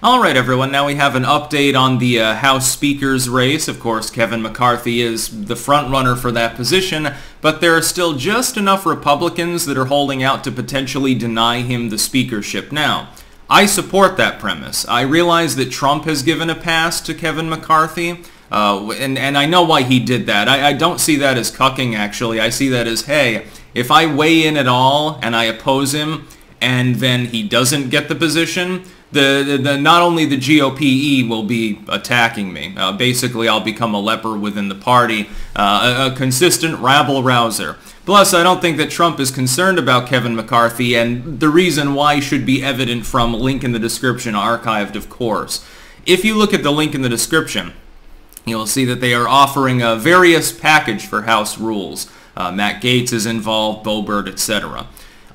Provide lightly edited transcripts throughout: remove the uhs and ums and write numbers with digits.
Alright everyone, now we have an update on the House Speaker's race. Of course, Kevin McCarthy is the front runner for that position, but there are still just enough Republicans that are holding out to potentially deny him the speakership. Now, I support that premise. I realize that Trump has given a pass to Kevin McCarthy, and I know why he did that. I don't see that as cucking, actually. I see that as, hey, if I weigh in at all and I oppose him, and then he doesn't get the position, not only the GOP will be attacking me. Basically, I'll become a leper within the party, a consistent rabble-rouser. Plus, I don't think that Trump is concerned about Kevin McCarthy, and the reason why should be evident from link in the description, archived, of course. If you look at the link in the description, you'll see that they are offering a various package for House rules. Matt Gaetz is involved, Boebert, etc.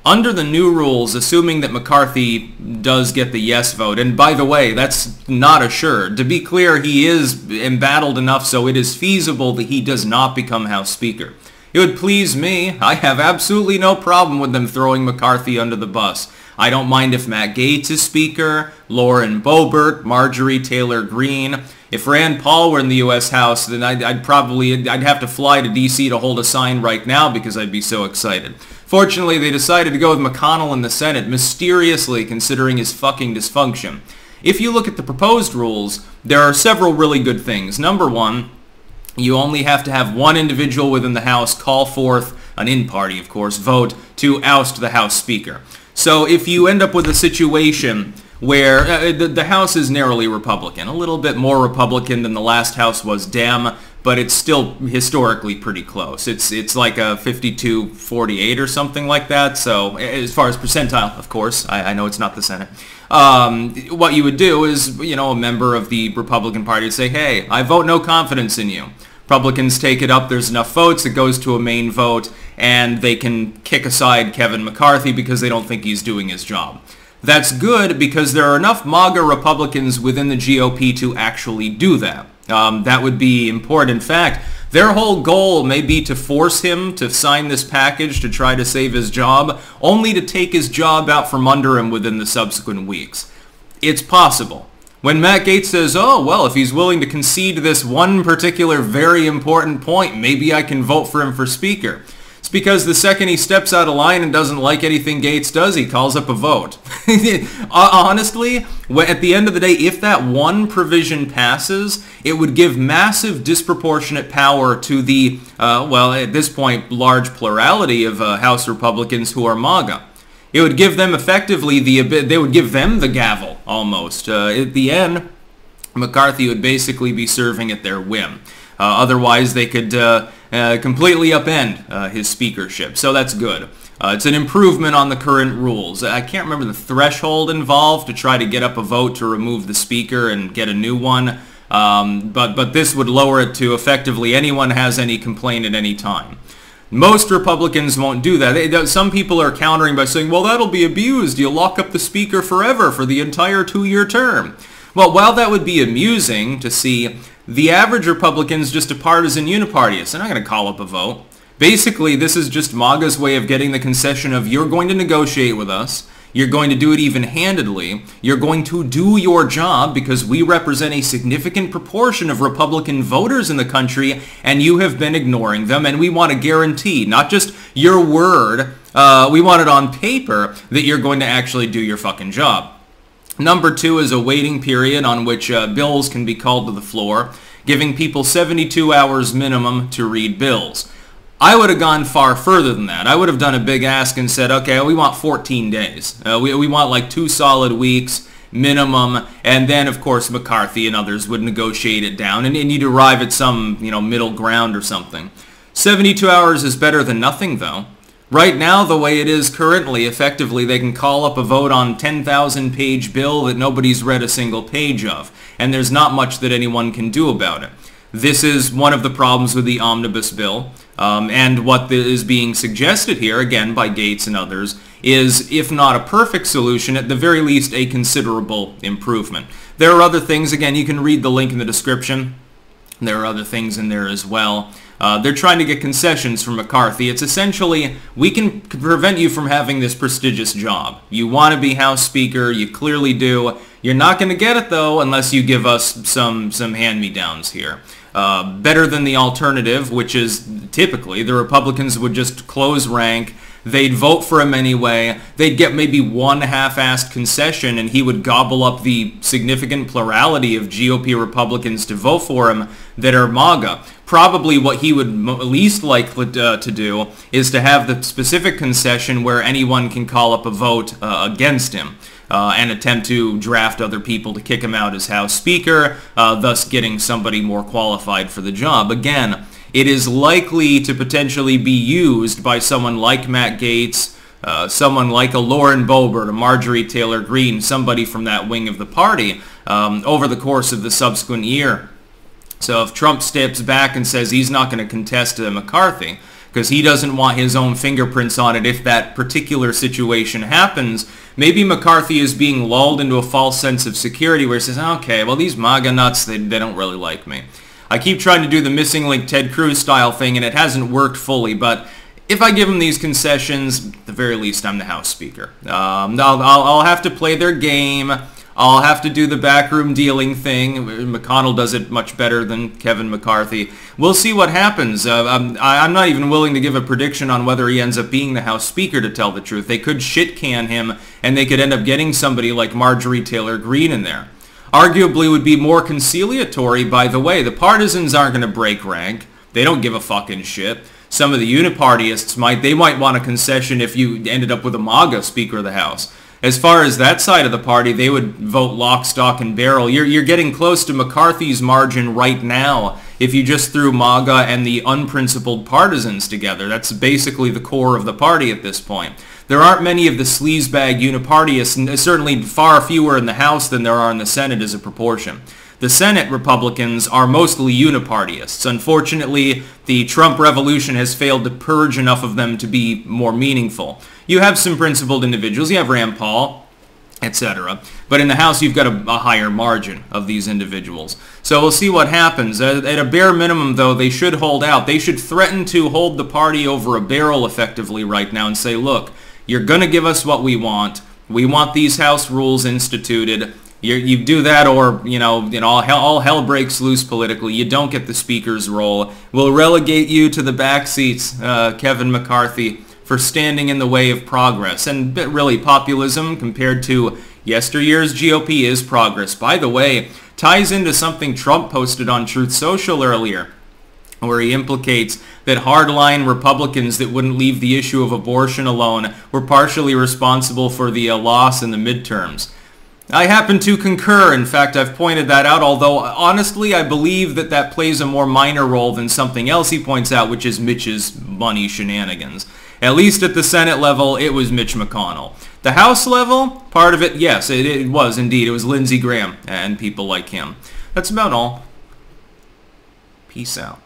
Under the new rules, assuming that McCarthy does get the yes vote, and by the way, that's not assured. To be clear, he is embattled enough so it is feasible that he does not become House Speaker. It would please me. I have absolutely no problem with them throwing McCarthy under the bus. I don't mind if Matt Gaetz is Speaker, Lauren Boebert, Marjorie Taylor Greene. If Rand Paul were in the U.S. House, then I'd have to fly to D.C. to hold a sign right now because I'd be so excited. Fortunately, they decided to go with McConnell in the Senate, mysteriously considering his fucking dysfunction. If you look at the proposed rules, there are several really good things. Number one, you only have to have one individual within the House call forth, an in-party, of course, vote to oust the House Speaker. So if you end up with a situation where the House is narrowly Republican, a little bit more Republican than the last House was Dem, but it's still historically pretty close. It's like a 52-48 or something like that. So as far as percentile, of course, I know it's not the Senate. What you would do is, a member of the Republican Party would say, hey, I vote no confidence in you. Republicans take it up, there's enough votes, it goes to a main vote, and they can kick aside Kevin McCarthy because they don't think he's doing his job. That's good because there are enough MAGA Republicans within the GOP to actually do that. That would be important. In fact, their whole goal may be to force him to sign this package to try to save his job, only to take his job out from under him within the subsequent weeks. It's possible. When Matt Gaetz says, oh, well, if he's willing to concede this one particular very important point, maybe I can vote for him for Speaker. It's because the second he steps out of line and doesn't like anything Gaetz does, he calls up a vote. Honestly, at the end of the day, if that one provision passes, it would give massive disproportionate power to the, well, at this point, large plurality of House Republicans who are MAGA. It would give them effectively they would give them the gavel, almost. At the end, McCarthy would basically be serving at their whim. Otherwise, they could completely upend his speakership. So that's good. It's an improvement on the current rules. I can't remember the threshold involved to try to get up a vote to remove the speaker and get a new one. But this would lower it to effectively anyone has any complaint at any time. Most Republicans won't do that. Some people are countering by saying, well, that'll be abused. You'll lock up the speaker forever for the entire 2-year term. Well, while that would be amusing to see, the average Republican's just a partisan unipartyist. They're not going to call up a vote. Basically, this is just MAGA's way of getting the concession of you're going to negotiate with us. You're going to do it even-handedly. You're going to do your job because we represent a significant proportion of Republican voters in the country, and you have been ignoring them, and we want to guarantee, not just your word, we want it on paper, that you're going to actually do your fucking job. Number two is a waiting period on which bills can be called to the floor, giving people 72 hours minimum to read bills. I would have gone far further than that. I would have done a big ask and said, okay, we want 14 days. We want like 2 solid weeks minimum, and then, of course, McCarthy and others would negotiate it down, and you'd arrive at some, middle ground or something. 72 hours is better than nothing, though. Right now, the way it is currently, effectively, they can call up a vote on a 10,000-page bill that nobody's read a single page of, and there's not much that anyone can do about it. This is one of the problems with the omnibus bill, and what is being suggested here, again, by Gaetz and others, is, if not a perfect solution, at the very least, a considerable improvement. There are other things, again, you can read the link in the description. There are other things in there as well. They're trying to get concessions from McCarthy. It's essentially, we can prevent you from having this prestigious job. You want to be House Speaker, you clearly do. You're not going to get it, though, unless you give us some hand-me-downs here. Better than the alternative, which is typically the Republicans would just close rank. They'd vote for him anyway. They'd get maybe one half-assed concession, and he would gobble up the significant plurality of GOP Republicans to vote for him that are MAGA. Probably what he would least like to do is to have the specific concession where anyone can call up a vote against him and attempt to draft other people to kick him out as House Speaker, thus getting somebody more qualified for the job. Again, it is likely to potentially be used by someone like Matt Gaetz, someone like a Lauren Boebert, a Marjorie Taylor Greene, somebody from that wing of the party over the course of the subsequent year. So if Trump steps back and says he's not going to contest to McCarthy because he doesn't want his own fingerprints on it if that particular situation happens, maybe McCarthy is being lulled into a false sense of security where he says, okay, well, these MAGA nuts, they don't really like me. I keep trying to do the missing link Ted Cruz style thing, and it hasn't worked fully, but if I give them these concessions, at the very least, I'm the House Speaker. I'll have to play their game. I'll have to do the backroom dealing thing. McConnell does it much better than Kevin McCarthy. We'll see what happens. I'm not even willing to give a prediction on whether he ends up being the House Speaker, to tell the truth. They could shit can him, and they could end up getting somebody like Marjorie Taylor Greene in there. Arguably would be more conciliatory, by the way. The partisans aren't going to break rank. They don't give a fucking shit. Some of the unipartyists might. They might want a concession if you ended up with a MAGA Speaker of the House. As far as that side of the party, they would vote lock, stock, and barrel. You're getting close to McCarthy's margin right now if you just threw MAGA and the unprincipled partisans together. That's basically the core of the party at this point. There aren't many of the sleazebag unipartyists, and certainly far fewer in the House than there are in the Senate as a proportion. The Senate Republicans are mostly unipartyists. Unfortunately, the Trump revolution has failed to purge enough of them to be more meaningful. You have some principled individuals. You have Rand Paul, etc. But in the House, you've got a higher margin of these individuals. So we'll see what happens. At a bare minimum, though, they should hold out. They should threaten to hold the party over a barrel effectively right now and say, look, you're going to give us what we want. We want these House rules instituted. You do that, or all hell breaks loose politically. You don't get the Speaker's role. We'll relegate you to the back seats, Kevin McCarthy, for standing in the way of progress. And really, populism compared to yesteryear's GOP is progress. By the way, ties into something Trump posted on Truth Social earlier, where he implicates that hardline Republicans that wouldn't leave the issue of abortion alone were partially responsible for the loss in the midterms. I happen to concur. In fact, I've pointed that out, although honestly I believe that plays a more minor role than something else he points out, which is Mitch's money shenanigans. At least at the Senate level, it was Mitch McConnell. The House level, part of it, yes, it was indeed. It was Lindsey Graham and people like him. That's about all. Peace out.